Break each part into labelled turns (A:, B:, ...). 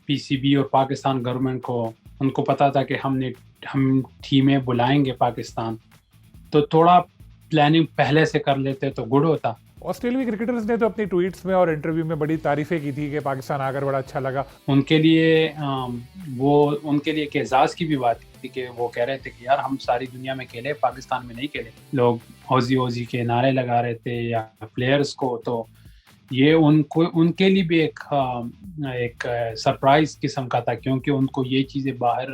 A: پی C B اور Pakistan government کو ان کو پتا تھا کہ ہم ٹیمیں بلائیں گے پاکستان، تو تھوڑا پلاننگ پہلے سے کر لیتے تو گڈ ہوتا.
B: آسٹریلوی کرکٹرز نے تو اپنی ٹویٹس میں اور انٹرویو میں بڑی تعریفیں کی تھی کہ پاکستان آ کر بڑا اچھا لگا.
A: ان کے لیے ان کے لیے ایک اعزاز کی بھی بات تھی کہ وہ کہہ رہے تھے کہ یار ہم ساری دنیا میں کھیلے، پاکستان میں نہیں کھیلے. لوگ اوزی کے نعرے لگا رہے تھے یا پلیئرز کو، تو یہ ان کے لیے بھی ایک سرپرائز قسم کا تھا، کیونکہ ان کو یہ چیزیں باہر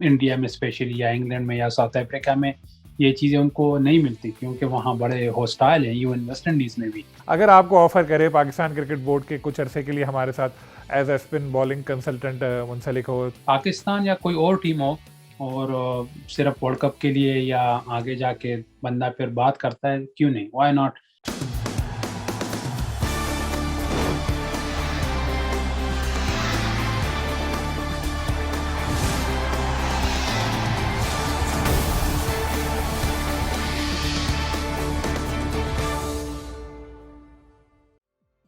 A: انڈیا میں اسپیشلی یا انگلینڈ میں یا ساؤتھ افریقہ میں یہ چیزیں ان کو نہیں ملتی، کیونکہ وہاں بڑے ہوسٹائل ہیں، ایون ویسٹ انڈیز میں بھی.
B: اگر آپ کو آفر کرے پاکستان کرکٹ بورڈ کے کچھ عرصے کے لیے ہمارے ساتھ as a spin bowling consultant منسلک ہو،
A: پاکستان یا کوئی اور ٹیم ہو، اور صرف ورلڈ کپ کے لیے یا آگے جا کے بندہ پھر بات کرتا ہے، کیوں نہیں، وائی ناٹ.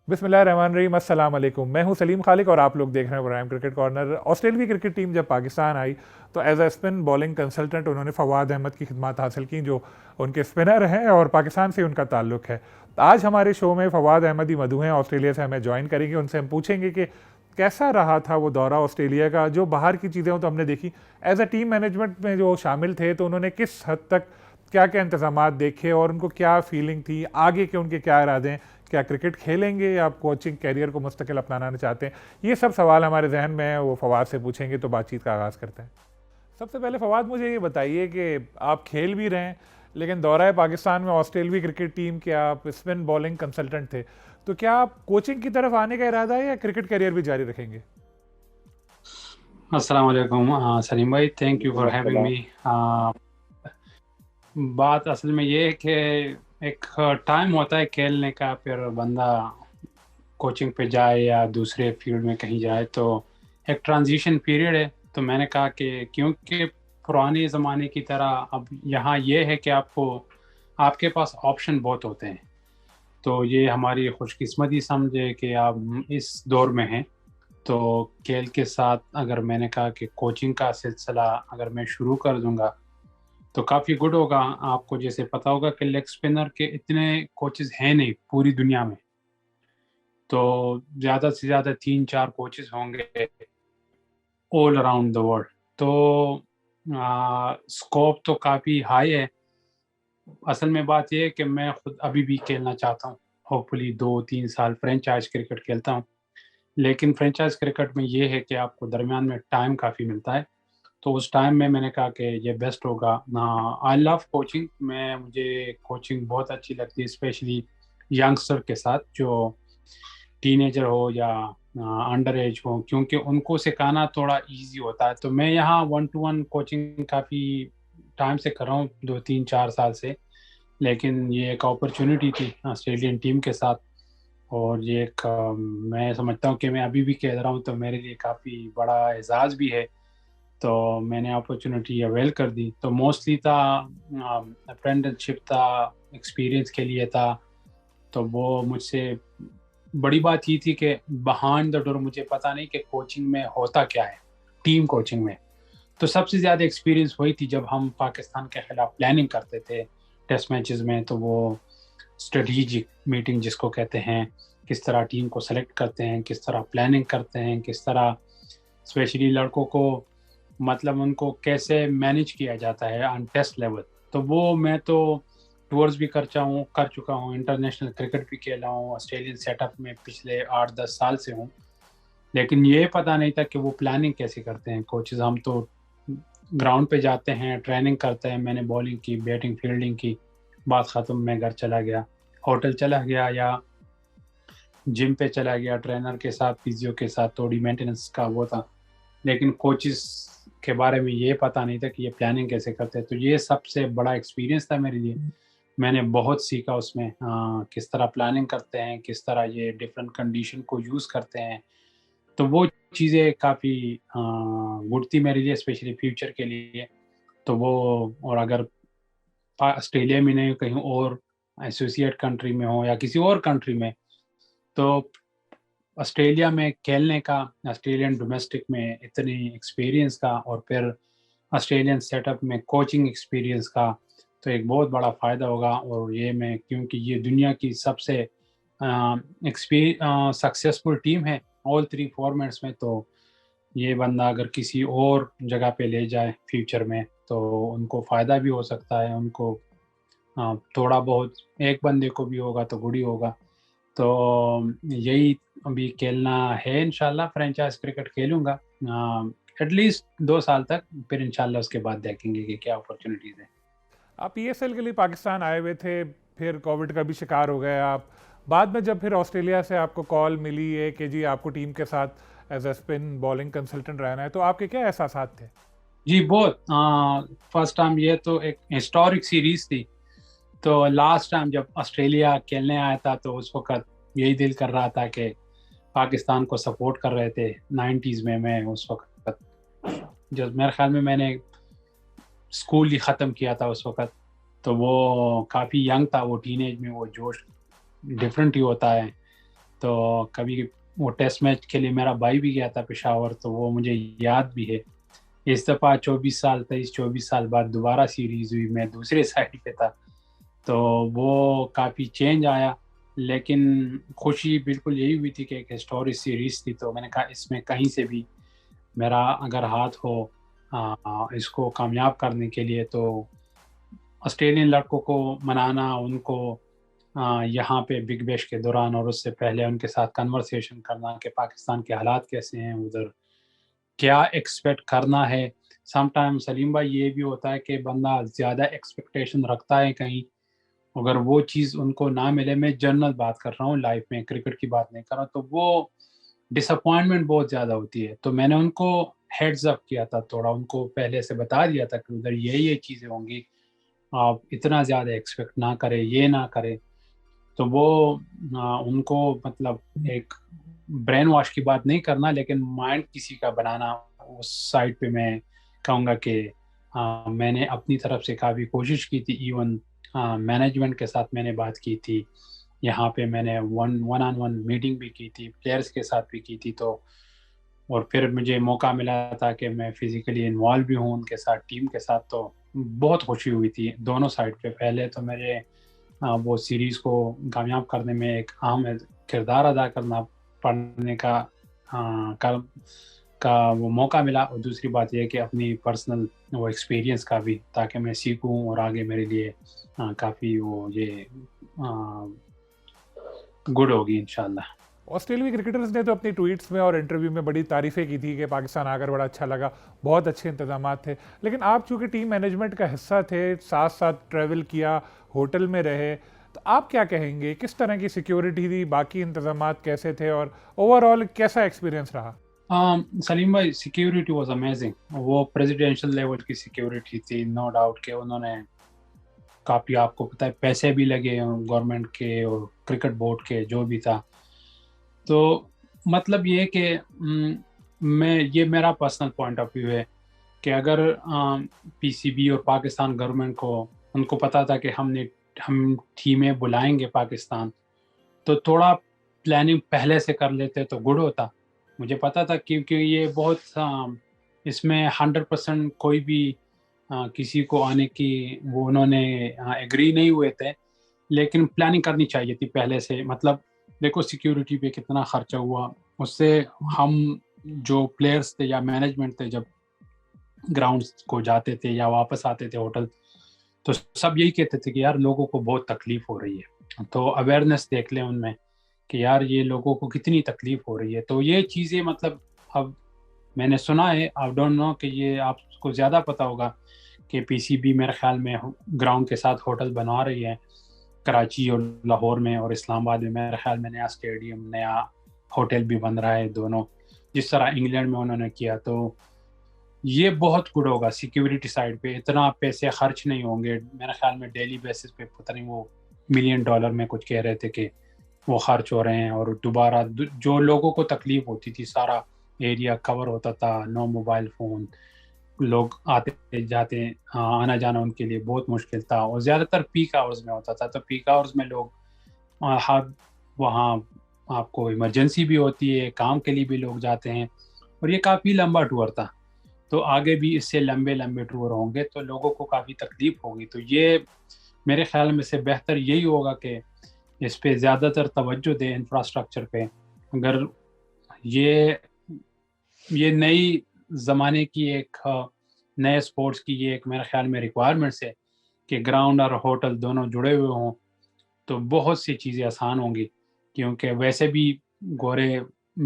B: بسم اللہ الرحمن الرحیم. السلام علیکم، میں ہوں سلیم خالق اور آپ لوگ دیکھ رہے ہیں پرائم کرکٹ کارنر. آسٹریلوی کرکٹ ٹیم جب پاکستان آئی تو as a spin bowling consultant انہوں نے فواد احمد کی خدمات حاصل کی، جو ان کے اسپنر ہیں اور پاکستان سے ان کا تعلق ہے. آج ہمارے شو میں فواد احمد ہی مدعو ہیں، آسٹریلیا سے ہمیں جوائن کریں گے. ان سے ہم پوچھیں گے کہ کیسا رہا تھا وہ دورہ آسٹریلیا کا. جو باہر کی چیزیں ہوں تو ہم نے دیکھی، ایز اے ٹیم مینجمنٹ میں جو شامل تھے تو انہوں نے کس حد تک کیا کیا انتظامات دیکھے اور ان کو کیا فیلنگ تھی، آگے کے ان کے کیا ارادے ہیں، کیا کرکٹ کھیلیں گے یا آپ کوچنگ کیریئر کو مستقل اپنانا چاہتے ہیں. یہ سب سوال ہمارے ذہن میں ہیں، وہ فواد سے پوچھیں گے. تو بات چیت کا آغاز کرتے ہیں. سب سے پہلے فواد مجھے یہ بتائیے کہ آپ کھیل بھی رہے ہیں لیکن دورہ پاکستان میں آسٹریلوی کرکٹ ٹیم کے آپ اسپن بالنگ کنسلٹنٹ تھے، تو کیا آپ کوچنگ کی طرف آنے کا ارادہ ہے یا کرکٹ کیریئر بھی جاری رکھیں گے؟
A: السلام علیکم سلیم بھائی، thank you for having me. بات اصل میں یہ ہے کہ ایک ٹائم ہوتا ہے کھیلنے کا، پھر بندہ کوچنگ پہ جائے یا دوسرے فیلڈ میں کہیں جائے، تو ایک ٹرانزیشن پیریڈ ہے. تو میں نے کہا کہ کیونکہ پرانے زمانے کی طرح اب یہاں یہ ہے کہ آپ کے پاس آپشن بہت ہوتے ہیں. تو یہ ہماری خوش قسمتی سمجھے کہ آپ اس دور میں ہیں. تو کھیل کے ساتھ اگر میں نے کہا کہ کوچنگ کا سلسلہ اگر میں شروع کر دوں گا تو کافی گڈ ہوگا. آپ کو جیسے پتا ہوگا کہ لیگ اسپنر کے اتنے کوچز ہیں نہیں پوری دنیا میں، تو زیادہ سے زیادہ 3-4 کوچز ہوں گے آل اراؤنڈ دا ورلڈ. تو اسکوپ تو کافی ہائی ہے. اصل میں بات یہ ہے کہ میں خود ابھی بھی کھیلنا چاہتا ہوں، ہوپفلی 2-3 سال فرینچائز کرکٹ کھیلتا ہوں. لیکن فرینچائز کرکٹ میں یہ ہے کہ آپ کو درمیان میں ٹائم کافی ملتا ہے. تو اس ٹائم میں نے کہا کہ یہ بیسٹ ہوگا. آئی لو کوچنگ، مجھے کوچنگ بہت اچھی لگتی ہے، اسپیشلی ینگسٹر کے ساتھ جو ٹین ایجر ہو یا انڈر ایج ہو، کیونکہ ان کو سکھانا تھوڑا ایزی ہوتا ہے. تو میں یہاں 1-to-1 کوچنگ کافی ٹائم سے کر رہا ہوں، 2-3-4 سال سے. لیکن یہ ایک اپرچونٹی تھی آسٹریلین ٹیم کے ساتھ، اور یہ ایک میں سمجھتا ہوں کہ میں ابھی بھی کھیل رہا ہوں تو میرے لیے کافی بڑا اعزاز بھی ہے. تو میں نے اپرچونٹی اویل کر دی. تو موسٹلی تھا اپرینٹسشپ تھا، ایکسپیرینس کے لیے تھا. تو وہ مجھ سے بڑی بات یہ تھی کہ بہائنڈ دا ڈور مجھے پتا نہیں کہ کوچنگ میں ہوتا کیا ہے، ٹیم کوچنگ میں. تو سب سے زیادہ ایکسپیرینس وہی تھی جب ہم پاکستان کے خلاف پلاننگ کرتے تھے ٹیسٹ میچز میں. تو وہ اسٹریٹجک میٹنگ جس کو کہتے ہیں، کس طرح ٹیم کو سلیکٹ کرتے ہیں، کس طرح پلاننگ کرتے ہیں، کس طرح اسپیشلی لڑکوں کو مطلب ان کو کیسے مینیج کیا جاتا ہے آن ٹیسٹ لیول. تو وہ میں تو ٹورز بھی کر چکا ہوں، انٹرنیشنل کرکٹ بھی کھیلا ہوں، آسٹریلین سیٹ اپ میں پچھلے 8-10 سال سے ہوں. لیکن یہ پتہ نہیں تھا کہ وہ پلاننگ کیسے کرتے ہیں کوچز. ہم تو گراؤنڈ پہ جاتے ہیں، ٹریننگ کرتے ہیں. میں نے بالنگ کی، بیٹنگ، فیلڈنگ کی، بات ختم، میں گھر چلا گیا، ہوٹل چلا گیا یا جم پہ چلا گیا ٹرینر کے ساتھ، فیزیو کے ساتھ، تھوڑی مینٹیننس کا وہ تھا. لیکن کوچز کے بارے میں یہ پتہ نہیں تھا کہ یہ پلاننگ کیسے کرتے ہیں. تو یہ سب سے بڑا ایکسپیرینس تھا میرے لیے. میں نے بہت سیکھا اس میں، کس طرح پلاننگ کرتے ہیں، کس طرح یہ ڈفرینٹ کنڈیشن کو یوز کرتے ہیں. تو وہ چیزیں کافی گڈ تھی میرے لیے، اسپیشلی فیوچر کے لیے. تو وہ، اور اگر آسٹریلیا میں نہیں کہیں اور ایسوسیٹ کنٹری میں ہو یا کسی اور کنٹری میں، تو آسٹریلیا میں کھیلنے کا، آسٹریلین ڈومیسٹک میں اتنی ایکسپیرینس کا، اور پھر آسٹریلین سیٹ اپ میں کوچنگ ایکسپیرینس کا، تو ایک بہت بڑا فائدہ ہوگا. اور یہ میں کیونکہ یہ دنیا کی سب سے سکسیسفل ٹیم ہے آل 3 فارمیٹس میں، تو یہ بندہ اگر کسی اور جگہ پہ لے جائے فیوچر میں تو ان کو فائدہ بھی ہو سکتا ہے. ان کو تھوڑا بہت ایک بندے کو بھی ہوگا تو گڑی ہوگا. تو یہی ابھی کھیلنا ہے. انشاءاللہ فرینچائز کرکٹ کھیلوں گا ایٹ لیسٹ 2 سال تک، پھر انشاءاللہ اس کے بعد دیکھیں گے کہ کیا اپرچونیٹیز ہیں.
B: آپ پی ایس ایل کے لیے پاکستان آئے ہوئے تھے، پھر کووڈ کا بھی شکار ہو گئے آپ. بعد میں جب پھر آسٹریلیا سے آپ کو کال ملی ہے کہ جی آپ کو ٹیم کے ساتھ as a spin bowling consultant رہنا ہے، تو آپ کے کیا احساسات تھے؟
A: جی بہت. فرسٹ ٹائم یہ تو ایک ہسٹورک سیریز تھی. تو لاسٹ ٹائم جب آسٹریلیا کھیلنے آیا تھا تو اس وقت یہی دل کر رہا تھا کہ پاکستان کو سپورٹ کر رہے تھے 90s میں اس وقت جب میرے خیال میں نے اسکول ہی ختم کیا تھا اس وقت. تو وہ کافی ینگ تھا، وہ ٹین ایج میں وہ جوش ڈفرینٹ ہی ہوتا ہے. تو کبھی وہ ٹیسٹ میچ کے لیے میرا بھائی بھی گیا تھا پشاور، تو وہ مجھے یاد بھی ہے. اس دفعہ 24 سال بعد دوبارہ سیریز ہوئی، میں دوسرے سائڈ پہ تھا، تو وہ کافی چینج آیا. لیکن خوشی بالکل یہی ہوئی تھی کہ ایک ہسٹورک سیریز تھی. تو میں نے کہا اس میں کہیں سے بھی میرا اگر ہاتھ ہو اس کو کامیاب کرنے کے لیے، تو آسٹریلین لڑکوں کو منانا، ان کو یہاں پہ بگ بیش کے دوران اور اس سے پہلے ان کے ساتھ کنورسیشن کرنا کہ پاکستان کے حالات کیسے ہیں، ادھر کیا ایکسپیکٹ کرنا ہے. سم ٹائم سلیم بھائی یہ بھی ہوتا ہے کہ بندہ زیادہ ایکسپیکٹیشن رکھتا ہے کہیں، اگر وہ چیز ان کو نہ ملے، میں جنرل بات کر رہا ہوں، لائف میں کرکٹ کی بات نہیں کر رہا، تو وہ ڈس اپوائنٹمنٹ بہت زیادہ ہوتی ہے. تو میں نے ان کو ہیڈز اپ کیا تھا، تھوڑا ان کو پہلے سے بتا دیا تھا کہ ادھر یہ چیزیں ہوں گی، آپ اتنا زیادہ ایکسپیکٹ نہ کریں، یہ نہ کریں. تو وہ ان کو مطلب ایک برین واش کی بات نہیں کرنا، لیکن مائنڈ کسی کا بنانا. اس سائڈ پہ میں کہوں گا کہ میں نے اپنی طرف سے کافی کوشش کی تھی. ایون مینجمنٹ کے ساتھ میں نے بات کی تھی، یہاں پہ میں نے ون آن ون میٹنگ بھی کی تھی، پلیئرز کے ساتھ بھی کی تھی. تو اور پھر مجھے موقع ملا تھا کہ میں فزیکلی انوالو بھی ہوں ان کے ساتھ، ٹیم کے ساتھ. تو بہت خوشی ہوئی تھی دونوں سائڈ پہ. پہلے تو میرے وہ سیریز کو کامیاب کرنے میں ایک اہم کردار ادا کرنا پڑنے کا وہ موقع ملا، اور دوسری بات یہ کہ اپنی پرسنل وہ ایکسپیرینس کا بھی، تاکہ میں سیکھوں اور آگے میرے لیے کافی وہ یہ گڈ ہوگی انشاءاللہ.
B: آسٹریلوی کرکٹرز نے تو اپنی ٹویٹس میں اور انٹرویو میں بڑی تعریفیں کی تھی کہ پاکستان آ کر بڑا اچھا لگا، بہت اچھے انتظامات تھے. لیکن آپ چونکہ ٹیم مینجمنٹ کا حصہ تھے، ساتھ ساتھ ٹریول کیا، ہوٹل میں رہے، تو آپ کیا کہیں گے کس طرح کی سیکیورٹی تھی، باقی انتظامات کیسے تھے، اور اوور آل کیسا ایکسپیرینس رہا؟
A: سلیم بھائی سیکیورٹی واز امیزنگ. وہ پریزیڈینشل لیول کی سیکیورٹی تھی، نو ڈاؤٹ کہ انہوں نے کافی، آپ کو پتہ ہے پیسے بھی لگے گورنمنٹ کے اور کرکٹ بورڈ کے جو بھی تھا. تو مطلب یہ کہ یہ میرا پرسنل پوائنٹ آف ویو ہے کہ اگر پی سی بی اور پاکستان گورنمنٹ کو ان کو پتا تھا کہ ہم ٹیمیں بلائیں گے پاکستان، تو تھوڑا پلاننگ پہلے سے کر لیتے تو گڈ ہوتا. مجھے پتا تھا کیونکہ یہ بہت اس میں 100% کوئی بھی کسی کو آنے کی وہ انہوں نے ایگری نہیں ہوئے تھے، لیکن پلاننگ کرنی چاہیے تھی پہلے سے. مطلب دیکھو سیکیورٹی پہ کتنا خرچہ ہوا، اس سے ہم جو پلیئرز تھے یا مینجمنٹ تھے جب گراؤنڈز کو جاتے تھے یا واپس آتے تھے ہوٹل، تو سب یہی کہتے تھے کہ یار لوگوں کو بہت تکلیف ہو رہی ہے. تو اویئرنیس دیکھ لیں ان میں کہ یار یہ لوگوں کو کتنی تکلیف ہو رہی ہے. تو یہ چیزیں مطلب اب میں نے سنا ہے، آئی ڈونٹ نو کہ یہ آپ کو زیادہ پتا ہوگا کہ پی سی بی میرے خیال میں گراؤنڈ کے ساتھ ہوٹل بنوا رہی ہے کراچی اور لاہور میں، اور اسلام آباد میں میرے خیال میں نیا اسٹیڈیم، نیا ہوٹل بھی بن رہا ہے دونوں، جس طرح انگلینڈ میں انہوں نے کیا. تو یہ بہت گڈ ہوگا. سیکیورٹی سائڈ پہ اتنا پیسے خرچ نہیں ہوں گے میرے خیال میں. ڈیلی بیسس پہ پتہ نہیں وہ $1 ملین میں کچھ کہہ رہے تھے کہ وہ خرچ ہو رہے ہیں، اور دوبارہ جو لوگوں کو تکلیف ہوتی تھی، سارا ایریا کور ہوتا تھا، نو موبائل فون، لوگ آتے جاتے آنا جانا ان کے لیے بہت مشکل تھا، اور زیادہ تر پیک آورز میں ہوتا تھا. تو پیک آورز میں لوگ وہاں آپ کو ایمرجنسی بھی ہوتی ہے, کام کے لیے بھی لوگ جاتے ہیں, اور یہ کافی لمبا ٹور تھا, تو آگے بھی اس سے لمبے لمبے ٹور ہوں گے تو لوگوں کو کافی تکلیف ہوگی. تو یہ میرے خیال میں سے بہتر یہی ہوگا کہ اس پہ زیادہ تر توجہ دیں, انفراسٹرکچر پہ. اگر یہ نئی زمانے کی ایک نئے اسپورٹس کی یہ ایک میرے خیال میں ریکوائرمنٹس ہے کہ گراؤنڈ اور ہوٹل دونوں جڑے ہوئے ہوں, تو بہت سی چیزیں آسان ہوں گی. کیونکہ ویسے بھی گورے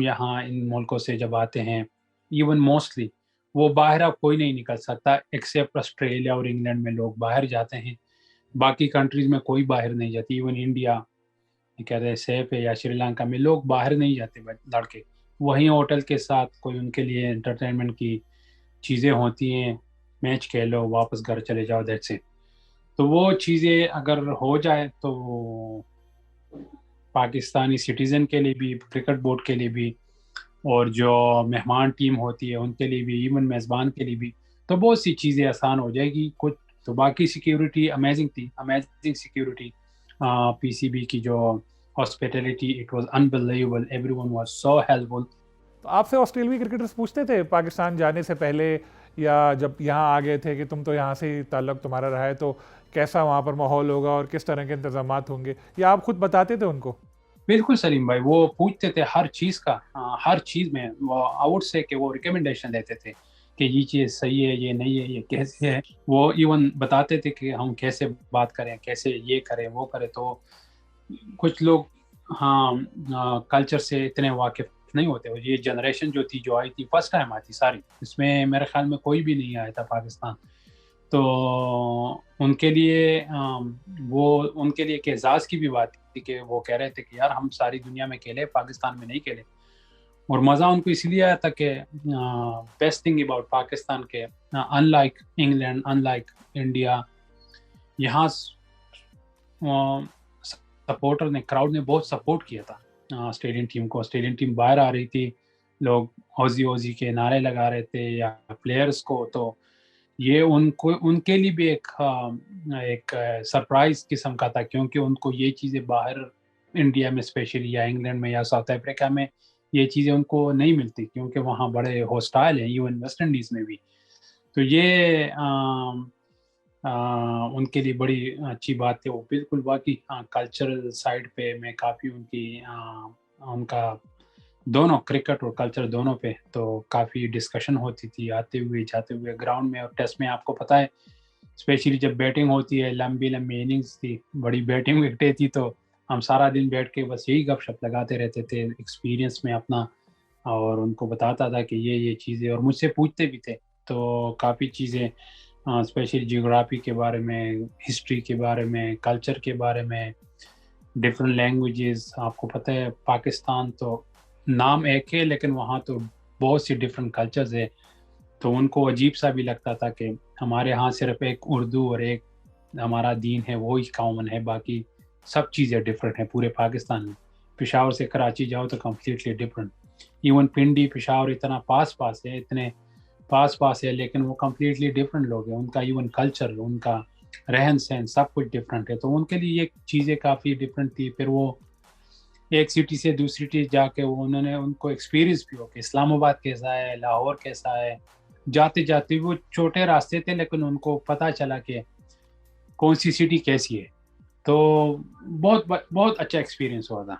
A: یہاں ان ملکوں سے جب آتے ہیں, ایون موسٹلی وہ باہر اب کوئی نہیں نکل سکتا ایکسیپٹ آسٹریلیا اور انگلینڈ میں لوگ باہر جاتے ہیں, باقی کنٹریز میں کوئی باہر نہیں جاتی. ایون انڈیا کہتے ہیں سیف ہے, یا شری لنکا میں لوگ باہر نہیں جاتے لڑکے, وہیں ہوٹل کے ساتھ کوئی ان کے لیے انٹرٹینمنٹ کی چیزیں ہوتی ہیں, میچ کھیلو واپس گھر چلے جاؤ, دیٹس اٹ. تو وہ چیزیں اگر ہو جائے تو پاکستانی سٹیزن کے لیے بھی, کرکٹ بورڈ کے لیے بھی, اور جو مہمان ٹیم ہوتی ہے ان کے لیے بھی, ایون میزبان کے لیے بھی, تو بہت سی چیزیں آسان ہو جائے گی. کچھ تو باقی سیکیورٹی امیزنگ تھی, امیزنگ سیکیورٹی. پی سی بی کی جو hospitality, it was unbelievable, every one was so helpful.
B: تو آپ سے آسٹریلوی کرکٹرز پوچھتے تھے پاکستان جانے سے پہلے یا جب یہاں آ گئے تھے کہ تم تو یہاں سے ہی تعلق تمہارا رہا ہے, تو کیسا وہاں پر ماحول ہوگا اور کس طرح کے انتظامات ہوں گے, یا آپ خود بتاتے تھے ان کو؟
A: بالکل سلیم بھائی, وہ پوچھتے تھے ہر چیز کا, ہر چیز میں وہ آؤٹ سے کہ وہ ریکمنڈیشن دیتے تھے کہ یہ چیز صحیح ہے, یہ نہیں ہے, یہ کیسے ہے. وہ ایون بتاتے تھے کہ ہم کیسے بات کریں, کیسے یہ کریں وہ کریں. تو کچھ لوگ کلچر سے اتنے واقف نہیں ہوتے. یہ جنریشن جو تھی, جو آئی تھی فرسٹ ٹائم آئی تھی ساری, اس میں میرے خیال میں کوئی بھی نہیں آیا تھا پاکستان. تو ان کے لیے ان کے لیے ایک اعزاز کی بھی بات تھی کہ وہ کہہ رہے تھے کہ یار ہم ساری دنیا میں کھیلے, پاکستان میں نہیں کھیلے. اور مزہ ان کو اس لیے آیا تھا کہ بیسٹ تھنگ اباؤٹ پاکستان کے, in like England, in like India, یہاں سپورٹر نے, کراؤڈ نے بہت سپورٹ کیا تھا اسٹیڈیم ٹیم کو. اسٹیڈیم ٹیم باہر آ رہی تھی, لوگ اوزی کے نعرے لگا رہے تھے یا پلیئرز کو. تو یہ ان کے لیے بھی ایک سرپرائز قسم کا تھا, کیونکہ ان کو یہ چیزیں باہر انڈیا میں اسپیشلی, یا انگلینڈ میں, یا ساؤتھ افریقہ میں یہ چیزیں ان کو نہیں ملتی, کیونکہ وہاں بڑے ہوسٹائل ہیں, ایون ویسٹ انڈیز میں بھی. تو یہ ان کے لیے بڑی اچھی بات ہے. وہ بالکل باقی کلچرل سائڈ پہ میں کافی ان کا دونوں کرکٹ اور کلچر دونوں پہ تو کافی ڈسکشن ہوتی تھی آتے ہوئے جاتے ہوئے گراؤنڈ میں. اور ٹیسٹ میں آپ کو پتہ ہے اسپیشلی جب بیٹنگ ہوتی ہے, لمبی لمبی اننگز تھی, بڑی بیٹنگ وکٹیں تھی, تو ہم سارا دن بیٹھ کے بس یہی گپ شپ لگاتے رہتے تھے ایکسپیرینس میں اپنا, اور ان کو بتاتا تھا کہ یہ چیزیں, اور مجھ سے پوچھتے بھی تھے. تو کافی چیزیں اسپیشلی جیوگرافی کے بارے میں, ہسٹری کے بارے میں, کلچر کے بارے میں, ڈفرینٹ لینگویجز. آپ کو پتہ ہے پاکستان تو نام ایک ہے, لیکن وہاں تو بہت سی ڈفرینٹ کلچرز ہے. تو ان کو عجیب سا بھی لگتا تھا کہ ہمارے ہاں صرف ایک اردو اور ایک ہمارا دین ہے, وہی کامن ہے, باقی سب چیزیں ڈفرینٹ ہیں پورے پاکستان میں. پشاور سے کراچی جاؤ تو completely different. Even Pindi Peshawar اتنا پاس ہے, اتنے پاس ہے, لیکن وہ کمپلیٹلی ڈفرینٹ لوگ ہیں. ان کا ایون کلچر, ان کا رہن سہن سب کچھ ڈفرینٹ ہے. تو ان کے لیے یہ چیزیں کافی ڈفرینٹ تھی. پھر وہ ایک سٹی سے دوسری سٹی جا کے انہوں نے ان کو ایکسپیرینس بھی ہو کہ اسلام آباد کیسا ہے, لاہور کیسا ہے. جاتے جاتے وہ چھوٹے راستے تھے, لیکن ان کو پتہ چلا کہ کون سی سٹی کیسی ہے. تو بہت اچھا ایکسپیرینس ہوا تھا.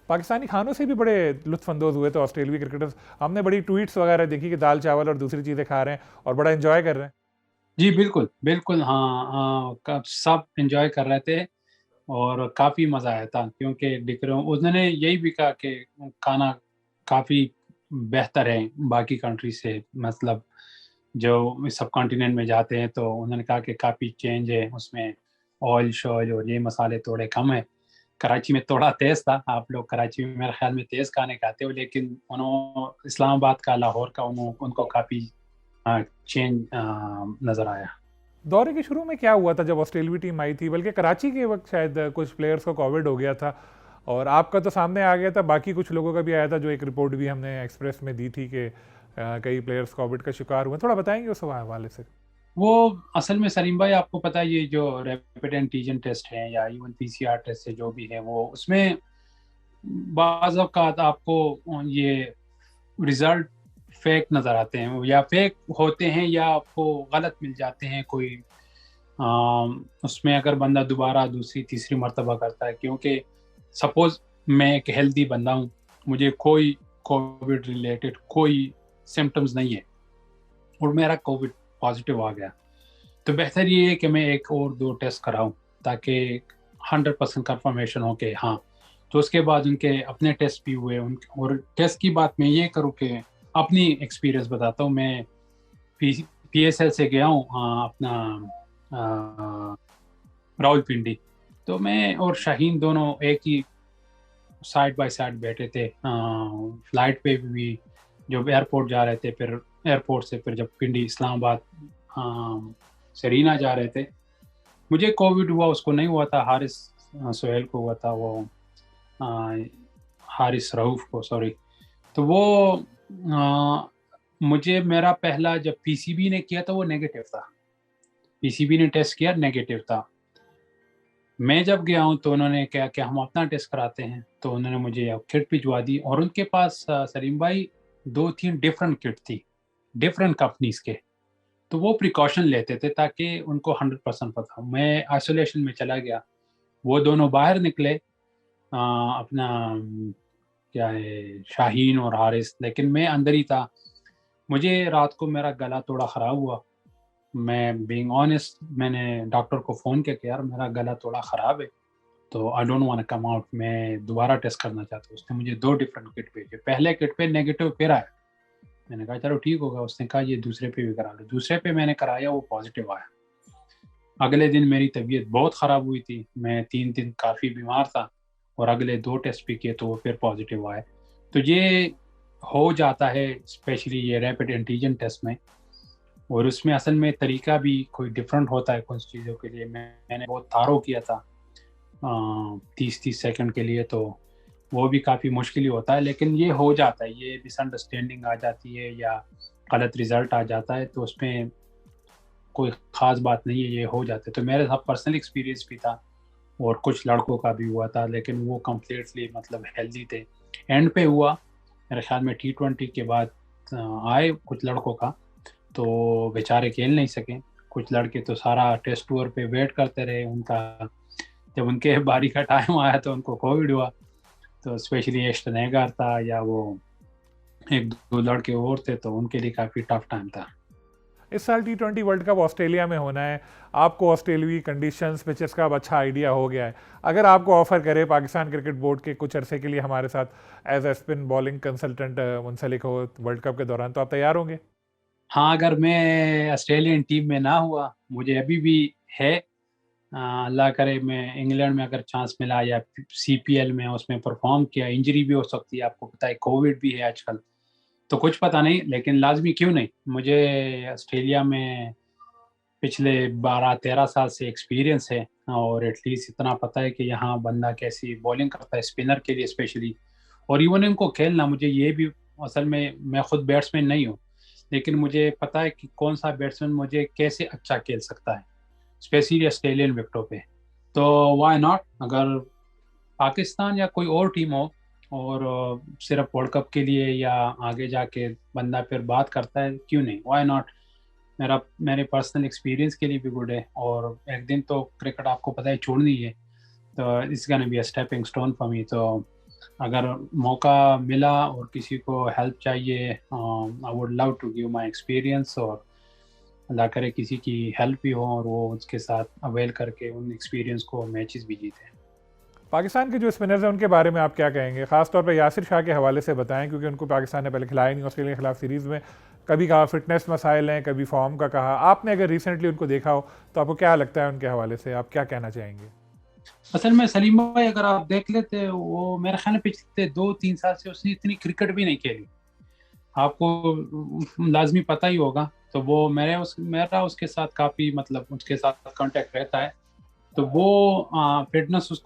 B: پاکستانی کھانوں سے بھی بڑے لطف اندوز ہوئے تھے آسٹریلوی کرکٹرز. ہم نے بڑی ٹویٹس وغیرہ دیکھی کہ دال چاول اور دوسری چیزیں کھا رہے ہیں اور بڑا انجوائے کر رہے ہیں.
A: جی بالکل ہاں, سب انجوائے کر رہے تھے اور کافی مزہ آیا تھا, کیونکہ انہوں نے یہی بھی کہا کہ کھانا کافی بہتر ہے باقی کنٹری سے. مطلب جو سب کانٹیننٹ میں جاتے ہیں تو انہوں نے کہا کہ کافی چینج ہے اس میں, آئل شوئل اور یہ مسالے تھوڑے کم ہیں. کراچی میں تھوڑا تیز تھا. آپ لوگ کراچی میں میرے خیال میں تیز کھانے کھاتے ہو, لیکن اسلام آباد کا, لاہور کا ان کو کافی چینج نظر آیا.
B: دورے کے شروع میں کیا ہوا تھا جب آسٹریلوی ٹیم آئی تھی؟ بلکہ کراچی کے وقت شاید کچھ پلیئرز کو کووڈ ہو گیا تھا, اور آپ کا تو سامنے آ گیا تھا, باقی کچھ لوگوں کا بھی آیا تھا, جو ایک رپورٹ بھی ہم نے ایکسپریس میں دی تھی کہ کئی پلیئرز کووڈ کا شکار ہوئے. تھوڑا بتائیں گے اس حوالے سے؟
A: وہ اصل میں سلیم بھائی آپ کو پتہ ہے یہ جو ریپڈ اینٹیجن ٹیسٹ ہے یا ایون پی سی آر ٹیسٹ ہے جو بھی ہے, وہ اس میں بعض اوقات آپ کو یہ رزلٹ فیک نظر آتے ہیں یا فیک ہوتے ہیں یا آپ کو غلط مل جاتے ہیں کوئی اس میں اگر بندہ دوبارہ دوسری تیسری مرتبہ کرتا ہے. کیونکہ سپوز میں ایک ہیلدی بندہ ہوں, مجھے کوئی کووڈ ریلیٹڈ کوئی سمٹمز نہیں ہے اور میرا کووڈ پازیٹیو آ گیا, تو بہتر یہ ہے کہ میں ایک اور 2 ٹیسٹ کراؤں تاکہ 100% کنفرمیشن ہو کہ ہاں. تو اس کے بعد ان کے اپنے ٹیسٹ بھی ہوئے, اور ٹیسٹ کی بات میں یہ کروں کہ اپنی ایکسپیرینس بتاتا ہوں. میں پی ایس ایل سے گیا ہوں اپنا راول پنڈی, تو میں اور شاہین دونوں ایک ہی سائڈ بائی سائڈ بیٹھے تھے فلائٹ پہ بھی, جب ایئرپورٹ جا رہے تھے, پھر ایئرپورٹ سے پھر جب پنڈی اسلام آباد سرینا جا رہے تھے. مجھے کووڈ ہوا, اس کو نہیں ہوا تھا, حارث سہیل کو ہوا تھا, وہ حارث رؤف کو, سوری. تو وہ مجھے میرا پہلا جب پی سی بی نے کیا تھا وہ نیگیٹو تھا, پی سی بی نے ٹیسٹ کیا نیگیٹو تھا. میں جب گیا ہوں تو انہوں نے کہا کہ ہم اپنا ٹیسٹ کراتے ہیں, تو انہوں نے مجھے کٹ بھجوا دی, اور ان کے پاس سلیم بھائی 2-3 ڈفرینٹ کٹ تھی ڈفرینٹ کمپنیز کے, تو وہ پریکاشن لیتے تھے تاکہ ان کو 100% پتہ. میں آئسولیشن میں چلا گیا, وہ دونوں باہر نکلے اپنا کیا ہے شاہین اور حارث, لیکن میں اندر ہی تھا. مجھے رات کو میرا گلا تھوڑا خراب ہوا, میں بینگ آنیسٹ میں نے ڈاکٹر کو فون کیا کہ یار میرا گلا تھوڑا خراب ہے, تو I don't want come out, میں دوبارہ ٹیسٹ کرنا چاہتا ہوں. اس نے مجھے 2 ڈفرینٹ کٹ بھیجے, پہلے کٹ پہ نیگیٹو پھر آیا, میں نے کہا چلو ٹھیک ہوگا. اس نے کہا یہ دوسرے پہ بھی کرا لو, دوسرے پہ میں نے کرایا, وہ پازیٹیو آیا. اگلے دن میری طبیعت بہت خراب ہوئی تھی, میں 3 دن کافی بیمار تھا, اور اگلے 2 ٹیسٹ بھی کیے تو وہ پھر پازیٹیو آئے. تو یہ ہو جاتا ہے اسپیشلی یہ ریپڈ اینٹیجن ٹیسٹ میں, اور اس میں اصل میں طریقہ بھی کوئی ڈفرینٹ ہوتا ہے کچھ چیزوں کے لیے. میں نے بہت تھارو کیا تھا 30 سیکنڈ کے لیے, تو وہ بھی کافی مشکل ہی ہوتا ہے, لیکن یہ ہو جاتا ہے, یہ مس انڈرسٹینڈنگ آ جاتی ہے یا غلط رزلٹ آ جاتا ہے, تو اس میں کوئی خاص بات نہیں ہے, یہ ہو جاتا ہے. تو میرے ساتھ پرسنل ایکسپیرینس بھی تھا, اور کچھ لڑکوں کا بھی ہوا تھا, لیکن وہ کمپلیٹلی مطلب ہیلدی تھے. اینڈ پہ ہوا میرے خیال میں T20 کے بعد آئے کچھ لڑکوں کا, تو بیچارے کھیل نہیں سکے. کچھ لڑکے تو سارا ٹیسٹ ٹور پہ ویٹ کرتے رہے, ان کا جب ان کے باری کا ٹائم آیا تو ان کو کووڈ ہوا. تو اسپیشلی ایشٹنیگر تھا, یا وہ 1-2 لڑکے اور تھے, تو ان کے لیے کافی ٹف ٹائم تھا.
B: اس سال T20 ورلڈ کپ آسٹریلیا میں ہونا ہے, آپ کو آسٹریلوی کنڈیشنز پچز کا اب اچھا آئیڈیا ہو گیا ہے. اگر آپ کو آفر کرے پاکستان کرکٹ بورڈ کے کچھ عرصے کے لیے ہمارے ساتھ as a spin bowling consultant منسلک ہو ورلڈ کپ کے دوران, تو آپ تیار ہوں گے؟
A: ہاں, اگر میں آسٹریلین ٹیم میں نہ ہوا, مجھے ابھی بھی ہے, اللہ کرے میں انگلینڈ میں اگر چانس ملا یا CPL میں اس میں پرفارم کیا, انجری بھی ہو سکتی ہے, آپ کو پتہ ہے کووڈ بھی ہے آج کل, تو کچھ پتہ نہیں, لیکن لازمی کیوں نہیں. مجھے آسٹریلیا میں پچھلے 12-13 سال سے ایکسپیرینس ہے, اور ایٹ لیسٹ اتنا پتہ ہے کہ یہاں بندہ کیسی بولنگ کرتا ہے اسپنر کے لیے اسپیشلی, اور ایون ان کو کھیلنا. مجھے یہ بھی اصل میں خود بیٹسمین نہیں ہوں, لیکن مجھے پتہ ہے کہ کون سا بیٹسمین مجھے کیسے اچھا کھیل سکتا ہے اسپیشلی آسٹریلین وکٹوں پہ. تو وائی ناٹ, اگر پاکستان یا کوئی اور ٹیم ہو اور صرف ورلڈ کپ کے لیے یا آگے جا کے بندہ پھر بات کرتا ہے, کیوں نہیں, وائی ناٹ. میرے پرسنل ایکسپیرینس کے لیے بھی گڈ ہے, اور ایک دن تو کرکٹ آپ کو پتہ ہے چھوڑنی ہے, تو it's gonna be a stepping stone for me. تو اگر موقع ملا اور کسی کو ہیلپ چاہیے, I would love to give my experience, اور اللہ کرے کسی کی ہیلپ بھی ہو اور وہ اس کے ساتھ اویل کر کے ان ایکسپیرینس کو میچز بھی جیتے.
B: پاکستان کے جو اسپنرز ہیں ان کے بارے میں آپ کیا کہیں گے, خاص طور پہ یاسر شاہ کے حوالے سے بتائیں, کیونکہ ان کو پاکستان نے پہلے کھلایا نہیں آسٹریلیا کے خلاف سیریز میں. کبھی کہا فٹنس مسائل ہیں, کبھی فارم کا کہا. آپ نے اگر ریسنٹلی ان کو دیکھا ہو تو آپ کو کیا لگتا ہے ان کے حوالے سے, آپ کیا کہنا چاہیں گے؟
A: اصل میں سلیم بھائی اگر آپ دیکھ لیتے, وہ میرے خیال میں پچھلے 2-3 سال سے اس نے اتنی کرکٹ بھی نہیں کھیلی, آپ کو لازمی پتہ ہی ہوگا. تو وہ میرا اس کے ساتھ کافی مطلب اس کے ساتھ کانٹیکٹ رہتا ہے, تو وہ فٹنس اس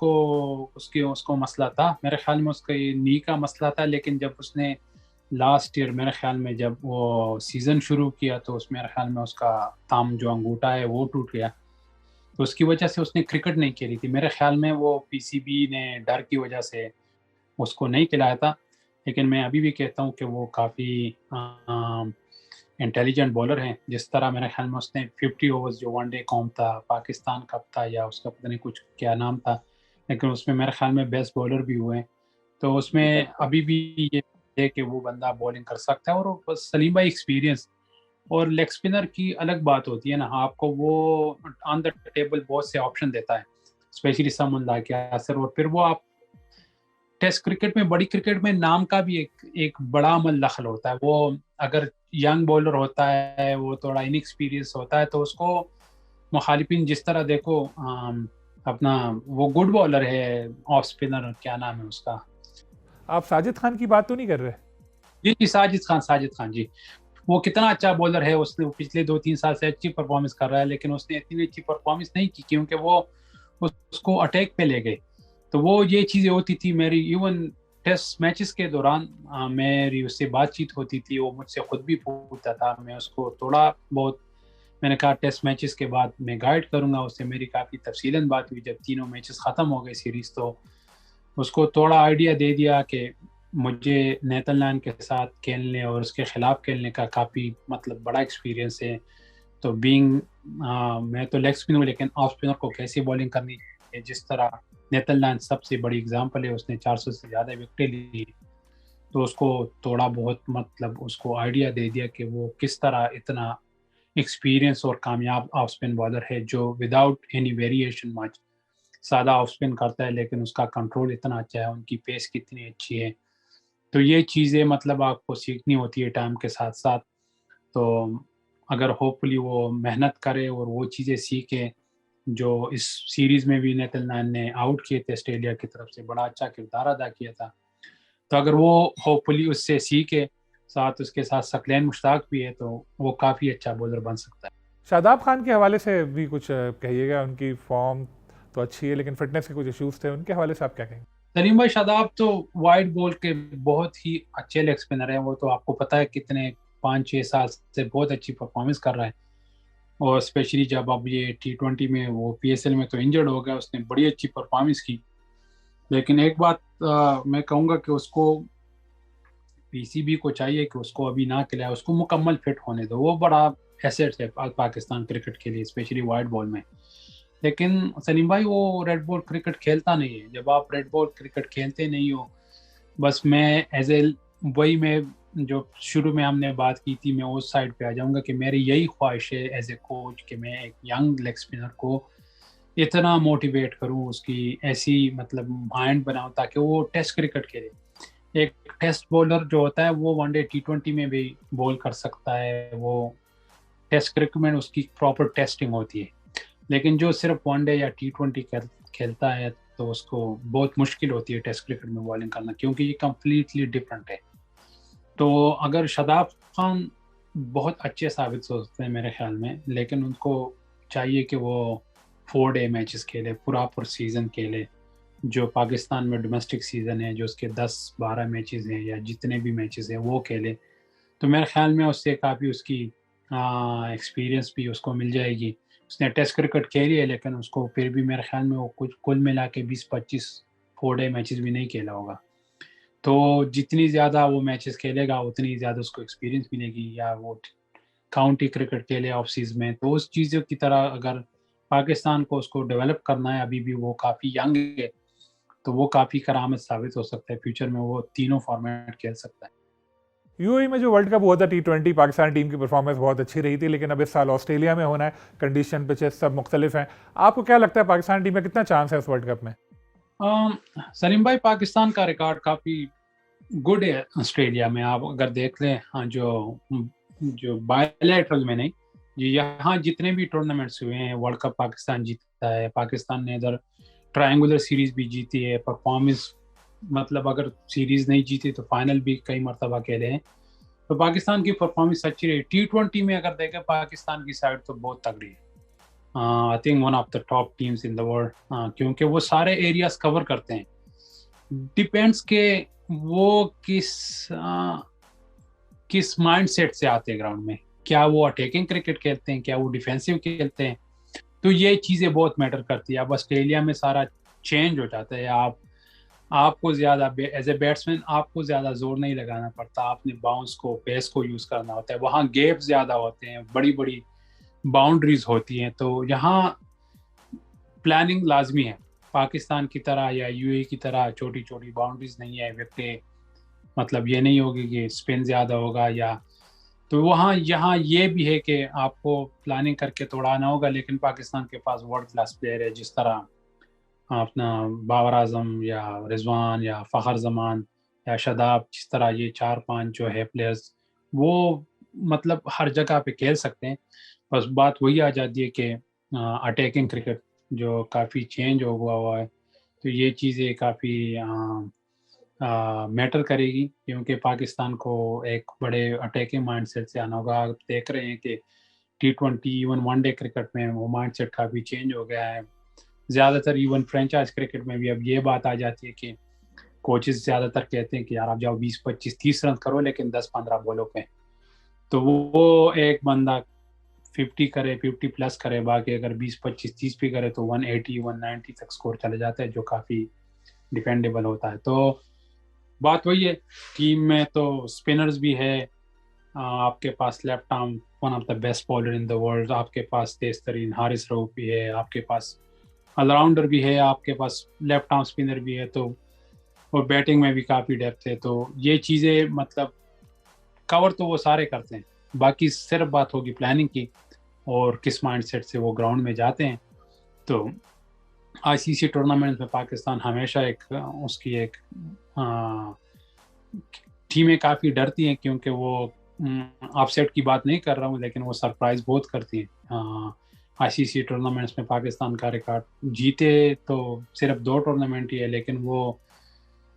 A: کو مسئلہ تھا. میرے خیال میں اس کا یہ نی کا مسئلہ تھا, لیکن جب اس نے لاسٹ ایئر میرے خیال میں جب وہ سیزن شروع کیا تو اس میرے خیال میں اس کا تھام جو انگوٹھا ہے وہ ٹوٹ گیا, تو اس کی وجہ سے اس نے کرکٹ نہیں کھیلی تھی. میرے خیال میں وہ PCB نے ڈر کی وجہ سے اس کو نہیں کھلایا تھا، لیکن میں ابھی بھی کہتا ہوں کہ وہ کافی انٹیلیجنٹ بالر ہیں. جس طرح میرے خیال میں اس نے 50 اوورز جو ون ڈے قوم تھا، پاکستان کپ تھا یا اس کا پتہ نہیں کچھ کیا نام تھا، لیکن اس میں میرے خیال میں بیسٹ بالر بھی ہوئے ہیں. تو اس میں ابھی بھی یہ ہے کہ وہ بندہ بولنگ کر سکتا ہے. اور سلیم بھائی ایکسپیرینس اور لیگ اسپنر کی الگ بات ہوتی ہے نا، آپ کو وہ آن دا ٹیبل بہت سے آپشن دیتا ہے، اسپیشلی سمن لائک یاسر. اور پھر وہ آپ ٹیسٹ کرکٹ میں، بڑی کرکٹ میں نام کا بھی ایک بڑا عمل دخل ہوتا ہے. وہ اگر ینگ بولر ہوتا ہے، وہ تھوڑا ان ایکسپیرینس ہوتا ہے، تو اس کو مخالفین جس طرح دیکھو اپنا وہ گڈ بالر ہے آف اسپنر، کیا نام ہے اس کا؟
B: آپ ساجد خان کی بات تو نہیں کر رہے؟
A: جی ساجد خان جی. وہ کتنا اچھا بولر ہے، اس نے پچھلے 2-3 سال سے اچھی پرفارمنس کر رہا ہے، لیکن اس نے اتنی اچھی پرفارمنس نہیں کی کیونکہ وہ اس کو اٹیک پہ لے گئے. تو وہ یہ چیزیں ہوتی تھی میری ایون ٹیسٹ میچز کے دوران میری اس سے بات چیت ہوتی تھی. وہ مجھ سے خود بھی پوچھتا تھا، میں اس کو تھوڑا بہت، میں نے کہا ٹیسٹ میچز کے بعد میں گائیڈ کروں گا. اس سے میری کافی تفصیلاً بات ہوئی جب تینوں میچز ختم ہو گئے سیریز. تو اس کو تھوڑا آئیڈیا دے دیا کہ مجھے نیدر لینڈ کے ساتھ کھیلنے اور اس کے خلاف کھیلنے کا کافی مطلب بڑا ایکسپیرینس ہے. تو میں تو لیگ اسپن ہوں، لیکن آف اسپنر کو کیسی بالنگ کرنی ہے. جس طرح نیدر لینڈ سب سے بڑی اگزامپل ہے، اس نے 400 سے زیادہ وکٹیں لی. تو اس کو تھوڑا بہت مطلب اس کو آئیڈیا دے دیا کہ وہ کس طرح اتنا ایکسپیرینس اور کامیاب آف اسپن بالر ہے جو وداؤٹ اینی ویریشن مچ سادہ آف اسپن کرتا ہے، لیکن اس کا کنٹرول اتنا اچھا ہے، ان کی پیس کتنی اچھی ہے. تو یہ چیزیں مطلب آپ کو سیکھنی ہوتی ہے ٹائم کے ساتھ ساتھ. تو اگر ہوپفلی وہ محنت کرے اور وہ چیزیں سیکھے جو اس سیریز میں بھی نیدر لینڈ نے آؤٹ کیے تھے آسٹریلیا کی طرف سے، بڑا اچھا کردار ادا کیا تھا. تو اگر وہ ہوپفلی اس سے سیکھے، ساتھ اس کے ساتھ ثقلین مشتاق بھی ہے، تو وہ کافی اچھا بولر بن سکتا ہے.
B: شاداب خان کے حوالے سے بھی کچھ کہیے گا. ان کی فارم تو اچھی ہے لیکن فٹنس کے کچھ ایشوز تھے، ان کے حوالے سے آپ کیا کہیں گے؟
A: سلیم بھائی شاداب تو وائڈ بال کے بہت ہی اچھے لیگ اسپنر ہیں. وہ تو آپ کو پتا ہے کتنے 5-6 سال سے بہت اچھی پرفارمنس کر رہا ہے. اور اسپیشلی جب اب یہ T20 میں، وہ PSL میں تو انجرڈ ہو گیا، اس نے بڑی اچھی پرفارمنس کی. لیکن ایک بات میں کہوں گا کہ اس کو PCB کو چاہیے کہ اس کو ابھی نہ کھلائے، اس کو مکمل فٹ ہونے دو. وہ بڑا ایسٹ ہے پاکستان کرکٹ کے لیے، اسپیشلی وائڈ بال میں. لیکن سلیم بھائی وہ ریڈ بال کرکٹ کھیلتا نہیں ہے. جب آپ ریڈ بال کرکٹ کھیلتے نہیں ہو، بس میں وہی میں جو شروع میں ہم نے بات کی تھی، میں اس سائڈ پہ آ جاؤں گا کہ میری یہی خواہش ہے ایز اے کوچ کہ میں ایک ینگ لیگ اسپنر کو اتنا موٹیویٹ کروں، اس کی ایسی مطلب مائنڈ بناؤں تاکہ وہ ٹیسٹ کرکٹ کھیلے. ایک ٹیسٹ بولر جو ہوتا ہے وہ ون ڈے T20 میں بھی بول کر سکتا ہے، وہ ٹیسٹ کرکٹ میں اس کی پراپر ٹیسٹنگ ہوتی ہے. لیکن جو صرف ون ڈے یا T20 کھیلتا ہے تو اس کو بہت مشکل ہوتی ہے ٹیسٹ کرکٹ میں بالنگ کرنا، کیونکہ یہ کمپلیٹلی ڈفرینٹ ہے. تو اگر شاداب خان بہت اچھے ثابت ہو سکتے ہیں میرے خیال میں، لیکن ان کو چاہیے کہ وہ 4 ڈے میچز کھیلے، پراپر سیزن کھیلے. جو پاکستان میں ڈومیسٹک سیزن ہے، جو اس کے 10-12 میچز ہیں یا جتنے بھی میچز ہیں وہ کھیلے، تو میرے خیال میں اس سے کافی اس کی ایکسپیرینس بھی اس کو مل جائے گی. اس نے ٹیسٹ کرکٹ کھیلی ہے، لیکن اس کو پھر بھی میرے خیال میں وہ کچھ کل ملا کے 20-25 4 ڈے میچز بھی نہیں کھیلا ہوگا. تو جتنی زیادہ وہ میچز کھیلے گا اتنی زیادہ اس کو ایکسپیرینس ملے گی. یا وہ کاؤنٹی کرکٹ کھیلے آف سیزن میں، تو اس چیزوں کی طرح اگر پاکستان کو اس کو ڈیولپ کرنا ہے، ابھی بھی وہ کافی ینگ ہے، تو وہ کافی کرامت ثابت ہو سکتا ہے. فیوچر میں وہ تینوں فارمیٹ کھیل سکتا ہے.
B: UAE میں جو ورلڈ کپ ہوا تھا T20، پاکستان ٹیم کی پرفارمنس بہت اچھی رہی تھی، لیکن اب اس سال آسٹریلیا میں ہونا ہے، کنڈیشن پچز سب مختلف ہیں. آپ کو کیا لگتا ہے پاکستان ٹیم کا کتنا چانس ہے اس ورلڈ کپ میں؟
A: سلیم بھائی پاکستان کا ریکارڈ کافی گڈ ہے آسٹریلیا میں. آپ اگر دیکھ لیں جو بائیلیٹرل میں نہیں، یہاں جتنے بھی ٹورنامنٹس ہوئے ہیں ورلڈ کپ پاکستان جیتا ہے. پاکستان نے ادھر ٹرائنگولر سیریز بھی جیتی ہے. پرفارمنس مطلب اگر سیریز نہیں جیتی تو فائنل بھی کئی مرتبہ کھیلے ہیں. تو پاکستان کی پرفارمنس اچھی رہی. T20 میں اگر دیکھیں پاکستان کی سائڈ تو بہت تگڑی ہے. I think one of the top teams in the world, کیونکہ وہ سارے ایریاز کور کرتے ہیں. ڈیپینڈس کہ وہ کس مائنڈ سیٹ سے آتے ہیں گراؤنڈ میں. کیا وہ اٹیکنگ کرکٹ کھیلتے ہیں، کیا وہ ڈیفینسو کھیلتے ہیں. تو یہ چیزیں بہت میٹر کرتی ہے. اب آسٹریلیا میں سارا چینج ہو جاتا ہے. آپ آپ کو زیادہ ایز اے بیٹسمین آپ کو زیادہ زور نہیں لگانا پڑتا, آپ نے باؤنس کو پیس کو یوز کرنا ہوتا ہے, وہاں گیپ زیادہ ہوتے ہیں, بڑی بڑی باؤنڈریز ہوتی ہیں, تو یہاں پلاننگ لازمی ہے. پاکستان کی طرح یا یو اے کی طرح چھوٹی چھوٹی باؤنڈریز نہیں ہے, وکٹیں مطلب یہ نہیں ہوگی کہ اسپن زیادہ ہوگا یا, تو وہاں یہاں یہ بھی ہے کہ آپ کو پلاننگ کر کے توڑانا ہوگا. لیکن پاکستان کے پاس ورلڈ کلاس پلیئر ہے, جس طرح اپنا بابر اعظم یا رضوان یا فخر زمان یا شاداب, جس طرح یہ 4-5 جو ہے پلیئرز, وہ مطلب ہر جگہ پہ کھیل سکتے ہیں. بس بات وہی آ جاتی ہے کہ اٹیکنگ کرکٹ جو کافی چینج ہوا ہے, تو یہ چیزیں کافی میٹر کرے گی, کیونکہ پاکستان کو ایک بڑے اٹیکنگ مائنڈ سیٹ سے آنا ہوگا. آپ دیکھ رہے ہیں کہ T20 even one day cricket میں وہ مائنڈ سیٹ کافی چینج ہو گیا ہے. زیادہ تر ایون فرینچائز کرکٹ میں بھی اب یہ بات آ جاتی ہے کہ کوچز زیادہ تر کہتے ہیں کہ یار آپ جاؤ 20-25-30 رن کرو لیکن 10-15 بالوں پہ, تو وہ ایک بندہ 50 کرے 50 پلس کرے, باقی اگر 20-25-30 بھی کرے تو 180-190 تک سکور چلے جاتا ہے, جو کافی ڈیپینڈیبل ہوتا ہے. تو بات وہی ہے, ٹیم میں تو اسپنرز بھی ہے, آپ کے پاس left arm one of the best bowler in the world, آپ کے پاس تیز ترین حارث رؤف بھی ہے, آپ کے پاس آل راؤنڈر بھی ہے, آپ کے پاس لیفٹ آرم اسپنر بھی ہے, تو اور بیٹنگ میں بھی کافی ڈیپتھ ہے. تو یہ چیزیں مطلب کور تو وہ سارے کرتے ہیں, باقی صرف بات ہوگی پلاننگ کی اور کس مائنڈ سیٹ سے وہ گراؤنڈ میں جاتے ہیں. تو ICC ٹورنامنٹ میں پاکستان ہمیشہ اس کی ایک ٹیمیں کافی ڈرتی ہیں, کیونکہ وہ اپ سیٹ کی بات نہیں کر رہا ہوں, لیکن وہ سرپرائز بہت کرتی ہیں. ICC ٹورنامنٹس میں پاکستان کا ریکارڈ جیتے تو صرف 2 ٹورنامنٹ ہی ہے, لیکن وہ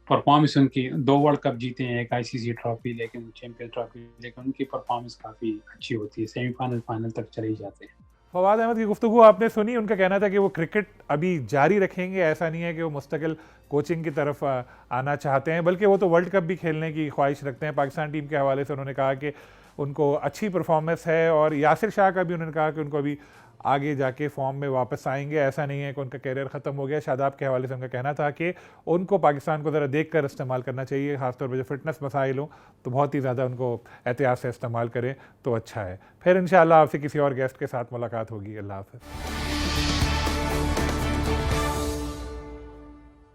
A: پرفارمنس ان کی 2 ورلڈ کپ جیتے ہیں, ایک ICC ٹرافی, لیکن چیمپئن ٹرافی, لیکن ان کی پرفارمنس کافی اچھی ہوتی ہے, سیمی فائنل تک چلے ہی جاتے ہیں.
B: فواد احمد کی گفتگو آپ نے سنی, ان کا کہنا تھا کہ وہ کرکٹ ابھی جاری رکھیں گے, ایسا نہیں ہے کہ وہ مستقل کوچنگ کی طرف آنا چاہتے ہیں, بلکہ وہ تو ورلڈ کپ بھی کھیلنے کی خواہش رکھتے ہیں. پاکستان ٹیم کے حوالے سے انہوں نے کہا کہ ان کو اچھی پرفارمنس ہے, اور یاسر شاہ کا بھی انہوں نے کہا کہ ان کو ابھی آگے جا کے فارم میں واپس آئیں گے, ایسا نہیں ہے کہ ان کا کیریئر ختم ہو گیا. شاداب کے حوالے سے ان کا کہنا تھا کہ ان کو پاکستان کو ذرا دیکھ کر استعمال کرنا چاہیے, خاص طور پہ جو فٹنس مسائل ہوں تو بہت ہی زیادہ ان کو احتیاط سے استعمال کریں تو اچھا ہے. پھر انشاءاللہ آپ سے کسی اور گیسٹ کے ساتھ ملاقات ہوگی. اللہ حافظ.